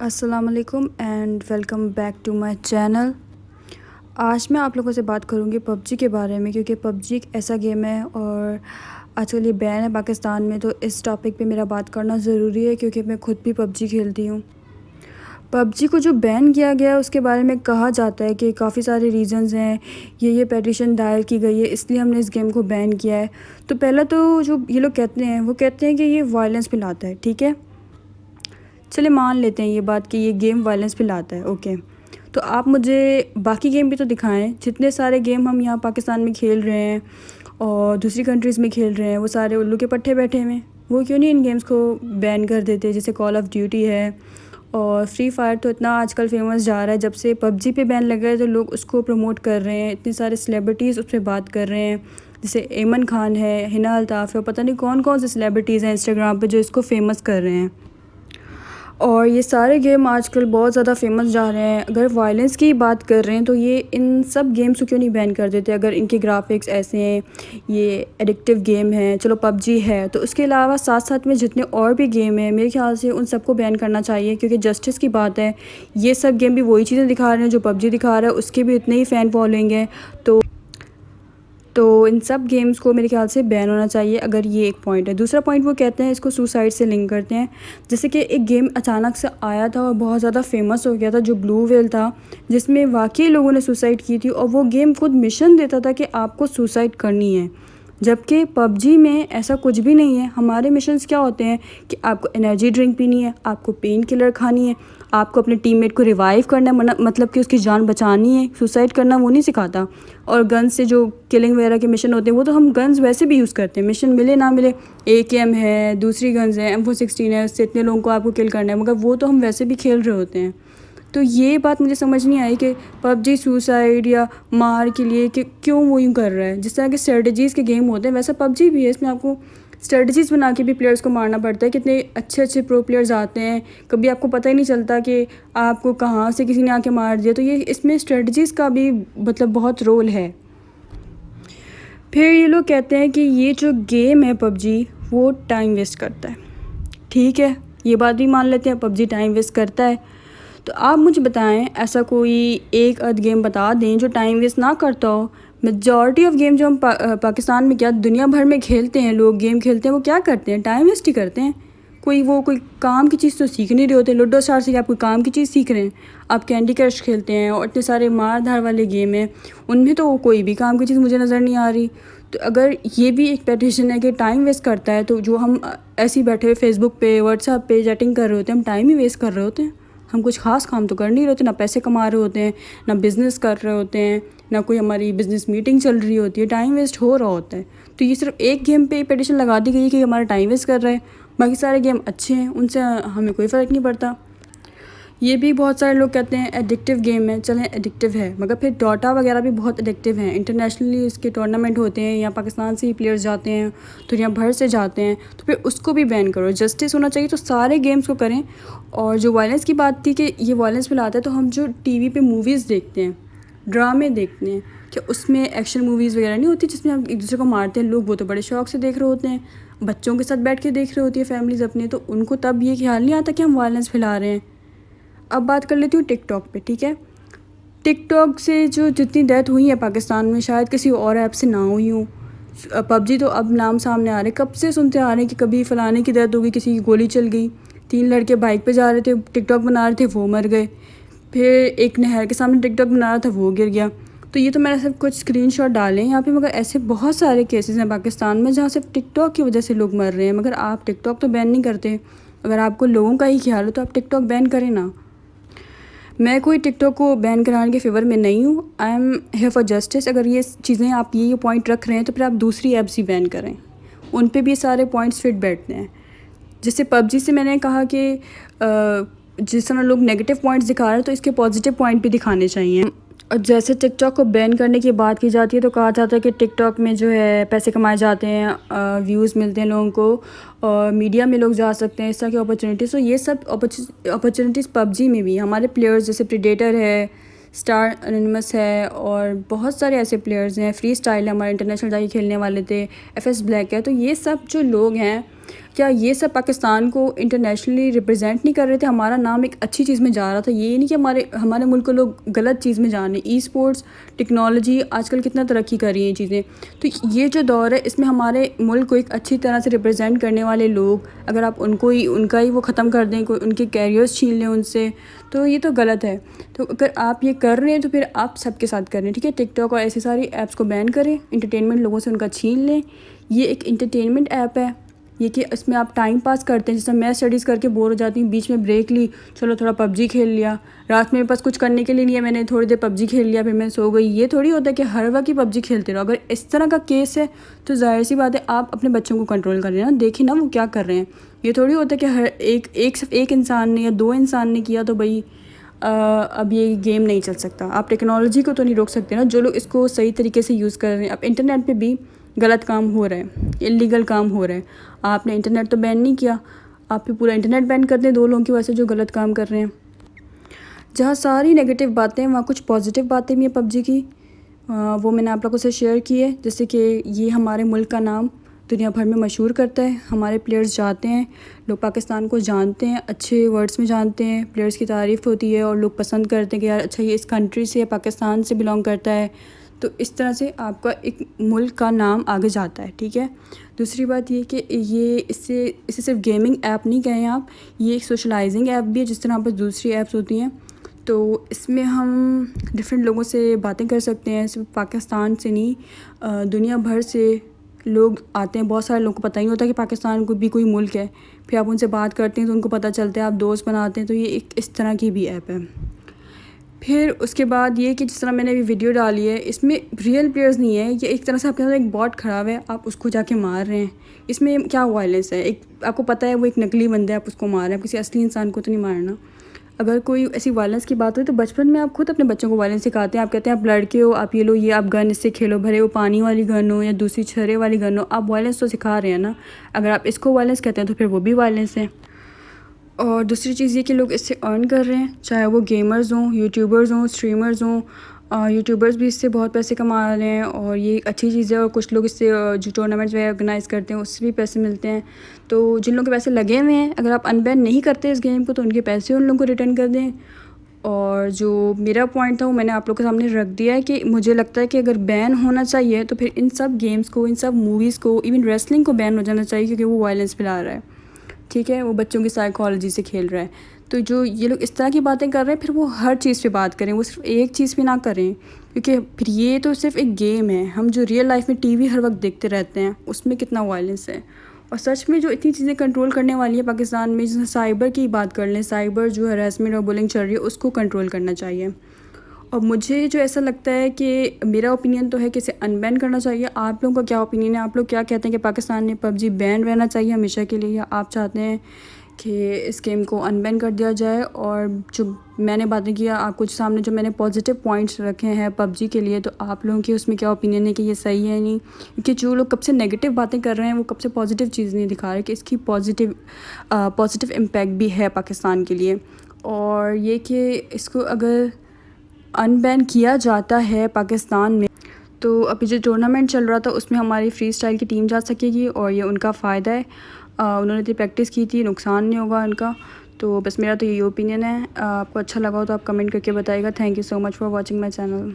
अस्सलाम वालेकुम and welcome back to my channel. आज मैं आप लोगों से बात करूंगी पबजी के बारे में, क्योंकि पबजी एक ऐसा गेम है और आजकल ये बैन है पाकिस्तान में। तो इस टॉपिक पे मेरा बात करना ज़रूरी है क्योंकि मैं खुद भी पबजी खेलती हूँ। पबजी को जो बैन किया गया है उसके बारे में कहा जाता है कि काफ़ी सारे रीज़न्स हैं। ये पेटिशन दायर की गई है, इसलिए हमने इस गेम को बैन किया है। तो पहला तो जो ये लोग कहते हैं वो कहते हैं कि ये वायलेंस फैलाता है। ठीक है, चलिए मान लेते हैं ये बात कि ये गेम वायलेंस फैलाता है। ओके, तो आप मुझे बाकी गेम भी तो दिखाएं। जितने सारे गेम हम यहाँ पाकिस्तान में खेल रहे हैं और दूसरी कंट्रीज़ में खेल रहे हैं, वो सारे उल्लू के पट्टे बैठे हुए हैं। वो क्यों नहीं इन गेम्स को बैन कर देते? जैसे कॉल ऑफ ड्यूटी है और फ्री फायर तो इतना आजकल फेमस जा रहा है। जब से पबजी पे बैन लगा है तो लोग उसको प्रमोट कर रहे हैं, इतने सारे सेलिब्रिटीज़ उस पर बात कर रहे हैं। जैसे एमन खान है, हिना अल्ताफ़ है, पता नहीं कौन कौन से सेलिब्रिटीज़ हैं इंस्टाग्राम पे जो इसको फेमस कर रहे हैं। और ये सारे गेम आजकल बहुत ज़्यादा फेमस जा रहे हैं। अगर वायलेंस की बात कर रहे हैं तो ये इन सब गेम्स को क्यों नहीं बैन कर देते? अगर इनके ग्राफिक्स ऐसे हैं, ये एडिक्टिव गेम है, चलो पबजी है, तो उसके अलावा साथ साथ में जितने और भी गेम हैं मेरे ख्याल से उन सबको बैन करना चाहिए, क्योंकि जस्टिस की बात है। ये सब गेम भी वही चीज़ें दिखा रहे हैं जो पबजी दिखा रहा है, उसके भी इतने ही फ़ैन फॉलोइंग है। तो इन सब गेम्स को मेरे ख्याल से बैन होना चाहिए। अगर ये एक पॉइंट है। दूसरा पॉइंट वो कहते हैं इसको सुसाइड से लिंक करते हैं। जैसे कि एक गेम अचानक से आया था और बहुत ज़्यादा फेमस हो गया था जो ब्लू व्हेल था, जिसमें वाकई लोगों ने सुसाइड की थी और वो गेम खुद मिशन देता था कि आपको सुसाइड करनी है। जबकि पबजी में ऐसा कुछ भी नहीं है। हमारे मिशंस क्या होते हैं कि आपको एनर्जी ड्रिंक पीनी है, आपको पेन किलर खानी है, आपको अपने टीममेट को रिवाइव करना है, मतलब कि उसकी जान बचानी है। सुसाइड करना वो नहीं सिखाता। और गन से जो किलिंग वगैरह के मिशन होते हैं वो तो हम गन्स वैसे भी यूज़ करते हैं, मिशन मिले ना मिले। AKM है, दूसरी गन्स है, M416 है, उससे इतने लोगों को आपको किल करना है, मगर वो तो हम वैसे भी खेल रहे होते हैं। तो ये बात मुझे समझ नहीं आई कि पबजी सुसाइड या मार के लिए कि क्यों वो यूँ कर रहा है। जिस तरह के स्ट्रेटजीज़ के गेम होते हैं वैसा पबजी भी है। इसमें आपको स्ट्रेटजीज़ बना के भी प्लेयर्स को मारना पड़ता है। कितने अच्छे अच्छे प्रो प्लेयर्स आते हैं, कभी आपको पता ही नहीं चलता कि आपको कहाँ से किसी ने आके मार दिया। तो ये इसमें स्ट्रेटजीज़ का भी मतलब बहुत रोल है। फिर ये लोग कहते हैं कि ये जो गेम है पबजी वो टाइम वेस्ट करता है। ठीक है, ये बात भी मान लेते हैं पबजी टाइम वेस्ट करता है। तो आप मुझे बताएं ऐसा कोई एक आध गेम बता दें जो टाइम वेस्ट ना करता हो। मेजॉरिटी ऑफ गेम जो हम पाकिस्तान में क्या दुनिया भर में खेलते हैं, लोग गेम खेलते हैं, वो क्या करते हैं? टाइम वेस्ट ही करते हैं। कोई काम की चीज़ तो सीख नहीं रहे होते। लूडो स्टार से आप कोई काम की चीज़ सीख रहे हैं? आप कैंडी क्रश खेलते हैं और इतने सारे मार धार वाले गेम हैं, उनमें तो कोई भी काम की चीज़ मुझे नज़र नहीं आ रही। तो अगर ये भी एक पेटिशन है कि टाइम वेस्ट करता है, तो जो हम ऐसे ही बैठे हुए फेसबुक पे व्हाट्सएप पे चैटिंग कर रहे होते हैं, हम टाइम ही वेस्ट कर रहे होते हैं। हम कुछ ख़ास काम तो कर नहीं रहे होते, ना पैसे कमा रहे होते हैं, ना बिज़नेस कर रहे होते हैं, ना कोई हमारी बिज़नेस मीटिंग चल रही होती है। टाइम वेस्ट हो रहा होता है। तो ये सिर्फ एक गेम पे पिटीशन लगा दी गई है कि हमारा टाइम वेस्ट कर रहा है। बाकी सारे गेम अच्छे हैं, उनसे हमें कोई फ़र्क नहीं पड़ता। ये भी बहुत सारे लोग कहते हैं एडिक्टिव गेम है। चलें एडिक्टिव है, मगर फिर डोटा वगैरह भी बहुत एडिक्टिव हैं। इंटरनेशनली इसके टूर्नामेंट होते हैं, यहाँ पाकिस्तान से ही प्लेयर्स जाते हैं, दुनिया भर से जाते हैं। तो फिर उसको भी बैन करो। जस्टिस होना चाहिए तो सारे गेम्स को करें। और जो वायलेंस की बात थी कि ये वायलेंस फैलाता है, तो हम जो TV पे मूवीज़ देखते हैं, ड्रामे देखते हैं, कि उसमें एक्शन मूवीज़ वगैरह नहीं होती जिसमें हम एक दूसरे को मारते हैं लोग, वो तो बड़े शौक से देख रहे होते हैं। बच्चों के साथ बैठ के देख रहे होती है फैमिलीज़ अपने, तो उनको तब ये ख्याल नहीं आता कि हम वायलेंस फैला रहे हैं। अब बात कर लेती हूँ टिकटॉक पे। ठीक है, टिकटॉक से जो जितनी डेथ हुई है पाकिस्तान में शायद किसी और ऐप से ना हुई हूँ। पबजी तो अब नाम सामने आ रहे, कब से सुनते आ रहे हैं कि कभी फ़लाने की डेथ हो गई, किसी की गोली चल गई, 3 लड़के बाइक पे जा रहे थे, टिकटॉक बना रहे थे, वो मर गए। फिर एक नहर के सामने टिकटॉक बना रहा था, वो गिर गया। तो ये तो मैंने सिर्फ कुछ स्क्रीनशॉट डाले हैं यहाँ पे, मगर ऐसे बहुत सारे केसेस हैं पाकिस्तान में जहाँ सिर्फ टिकटॉक की वजह से लोग मर रहे हैं। मगर आप टिकटॉक तो बैन नहीं करते। अगर आपको लोगों का ही ख्याल हो तो आप टिकटॉक बैन करें ना। मैं कोई टिकटॉक को बैन कराने के फेवर में नहीं हूँ। I am here for justice. अगर ये चीज़ें आप ये पॉइंट रख रहे हैं तो फिर आप दूसरी ऐप्स ही बैन करें, उन पे भी सारे पॉइंट्स फिट बैठते हैं। जैसे पबजी से मैंने कहा कि जिस तरह लोग नेगेटिव पॉइंट्स दिखा रहे हैं तो इसके पॉजिटिव पॉइंट भी दिखाने चाहिए। और जैसे टिकटॉक को बैन करने की बात की जाती है तो कहा जाता है कि टिकटॉक में जो है पैसे कमाए जाते हैं, व्यूज़ मिलते हैं लोगों को, और मीडिया में लोग जा सकते हैं, इस तरह की अपॉर्चुनिटीज़। तो ये सब अपॉर्चुनिटीज़ पबजी में भी हमारे प्लेयर्स जैसे प्रीडेटर है, स्टार एनिमस है, और बहुत सारे ऐसे प्लेयर्स हैं। फ्री स्टाइल है, हमारे इंटरनेशनल जाके खेलने वाले थे, FS ब्लैक है। तो ये सब जो लोग हैं क्या ये सब पाकिस्तान को इंटरनेशनली रिप्रेजेंट नहीं कर रहे थे? हमारा नाम एक अच्छी चीज़ में जा रहा था। ये नहीं कि हमारे मुल्क को लोग गलत चीज़ में जा रहे हैं। ई स्पोर्ट्स, टेक्नोलॉजी आजकल कितना तरक्की कर रही है ये चीज़ें। तो ये जो दौर है इसमें हमारे मुल्क को एक अच्छी तरह से रिप्रेजेंट करने वाले लोग, अगर आप उनका ही वो ख़त्म कर दें, कोई उनके कैरियर्स छीन लें उनसे, तो ये तो गलत है। तो अगर आप ये कर रहे हैं तो फिर आप सबके साथ कर रहे हैं, ठीक है। टिकटॉक और ऐसी सारी ऐप्स को बैन करें, इंटरटेनमेंट लोगों से उनका छीन लें। ये एक इंटरटेनमेंट ऐप है, ये कि इसमें आप टाइम पास करते हैं। जैसे मैं स्टडीज़ करके बोर हो जाती हूँ, बीच में ब्रेक ली, चलो थोड़ा पबजी खेल लिया। रात में मेरे पास कुछ करने के लिए नहीं है, मैंने थोड़ी देर पबजी खेल लिया, फिर मैं सो गई। ये थोड़ी होता है कि हर वक्त ही पबजी खेलते रहो। अगर इस तरह का केस है तो ज़ाहिर सी बात है आप अपने बच्चों को कंट्रोल करें ना, देखें ना वो क्या कर रहे हैं। ये थोड़ी होता है कि हर सिर्फ एक इंसान ने या दो इंसान ने किया तो भाई अब ये गेम नहीं चल सकता। आप टेक्नोलॉजी को तो नहीं रोक सकते ना, जो लोग इसको सही तरीके से यूज़ कर रहे हैं। अब इंटरनेट पे भी गलत काम हो रहा है, इलीगल काम हो रहा है। आपने इंटरनेट तो बैन नहीं किया, आप भी पूरा इंटरनेट बैन कर दें दो लोगों की वजह से जो गलत काम कर रहे हैं। जहाँ सारी नेगेटिव बातें हैं वहाँ कुछ पॉजिटिव बातें भी हैं पबजी की, वो मैंने आप लोगों से शेयर की है। जैसे कि ये हमारे मुल्क का नाम दुनिया भर में मशहूर करता है। हमारे प्लेयर्स जाते हैं, लोग पाकिस्तान को जानते हैं, अच्छे वर्ड्स में जानते हैं, प्लेयर्स की तारीफ़ होती है और लोग पसंद करते हैं कि यार अच्छा ये इस कंट्री से, पाकिस्तान से बिलोंग करता है। तो इस तरह से आपका एक मुल्क का नाम आगे जाता है, ठीक है। दूसरी बात ये कि ये इससे सिर्फ गेमिंग ऐप नहीं कहें आप, ये एक सोशलाइजिंग ऐप भी है, जिस तरह पर दूसरी ऐप्स होती हैं। तो इसमें हम डिफरेंट लोगों से बातें कर सकते हैं, सिर्फ पाकिस्तान से नहीं, दुनिया भर से लोग आते हैं। बहुत सारे लोगों को पता ही नहीं होता कि पाकिस्तान को भी कोई मुल्क है, फिर आप उनसे बात करते हैं तो उनको पता चलता है, आप दोस्त बनाते हैं। तो ये एक इस तरह की भी ऐप है। फिर उसके बाद ये कि जिस तरह मैंने अभी वीडियो डाली है, इसमें रियल प्लेयर्स नहीं है, ये एक तरह से आपके साथ एक बॉट खड़ा हुआ है, आप उसको जाके मार रहे हैं। इसमें क्या वायलेंस है? एक आपको पता है वो एक नकली बंदा है, आप उसको मार रहे हैं, किसी असली इंसान को तो नहीं मारना। अगर कोई ऐसी वायलेंस की बात हो तो बचपन में आप खुद अपने बच्चों को वायलेंस सिखाते हैं। आप कहते हैं आप लड़के हो, आप ये लो, ये आप गन इससे खेलो, भले वो पानी वाली गन हो या दूसरी छर्रे वाली गन हो, आप वायलेंस तो सिखा रहे हैं ना। अगर आप इसको वायलेंस कहते हैं तो फिर वो भी वायलेंस है। और दूसरी चीज़ ये कि लोग इससे अर्न कर रहे हैं, चाहे वो गेमर्स हों, यूट्यूबर्स हों, स्ट्रीमर्स हों। यूट्यूबर्स भी इससे बहुत पैसे कमा रहे हैं और ये एक अच्छी चीज़ है। और कुछ लोग इससे जो टूर्नामेंट्स वगैरह ऑर्गेनाइज़ करते हैं उससे भी पैसे मिलते हैं। तो जिन लोगों के पैसे लगे हुए हैं, अगर आप अनबैन नहीं करते इस गेम को तो उनके पैसे उन लोगों को रिटर्न कर दें। और जो मेरा पॉइंट था वो मैंने आप लोगों के सामने रख दिया है कि मुझे लगता है कि अगर बैन होना चाहिए तो फिर इन सब गेम्स को, इन सब मूवीज़ को, इवन रेसलिंग को बैन हो जाना चाहिए, क्योंकि वो वायलेंस फैला रहा है, ठीक है। वो बच्चों की साइकोलॉजी से खेल रहा है। तो जो ये लोग इस तरह की बातें कर रहे हैं, फिर वो हर चीज़ पे बात करें, वो सिर्फ एक चीज़ पे ना करें, क्योंकि फिर ये तो सिर्फ एक गेम है। हम जो रियल लाइफ में टीवी हर वक्त देखते रहते हैं उसमें कितना वायलेंस है। और सच में जो इतनी चीज़ें कंट्रोल करने वाली है पाकिस्तान में, जैसे साइबर की बात कर लें, साइबर जो हरासमेंट और बुलिंग चल रही है उसको कंट्रोल करना चाहिए। और मुझे जो ऐसा लगता है कि मेरा ओपिनियन तो है कि इसे अनबैन करना चाहिए। आप लोगों का क्या ओपिनियन है? आप लोग क्या कहते हैं कि पाकिस्तान में पबजी बैन रहना चाहिए हमेशा के लिए, या आप चाहते हैं कि इस गेम को अनबैन कर दिया जाए? और जो मैंने बातें किया आपको सामने, जो मैंने पॉजिटिव पॉइंट्स रखे हैं पबजी के लिए, तो आप लोगों की उसमें क्या ओपिनियन है कि ये सही है नहीं? क्योंकि जो लोग कब से नेगेटिव बातें कर रहे हैं वो कब से पॉजिटिव चीज़ नहीं दिखा रहे कि इसकी पॉजिटिव इम्पैक्ट भी है पाकिस्तान के लिए। और ये कि इसको अगर अनबैन किया जाता है पाकिस्तान में, तो अभी जो टूर्नामेंट चल रहा था उसमें हमारी फ्री स्टाइल की टीम जा सकेगी और ये उनका फ़ायदा है। उन्होंने तो प्रैक्टिस की थी, नुकसान नहीं होगा उनका। तो बस मेरा तो यही ओपिनियन है। आपको अच्छा लगा हो तो आप कमेंट करके बताइएगा। Thank you so much for watching my channel.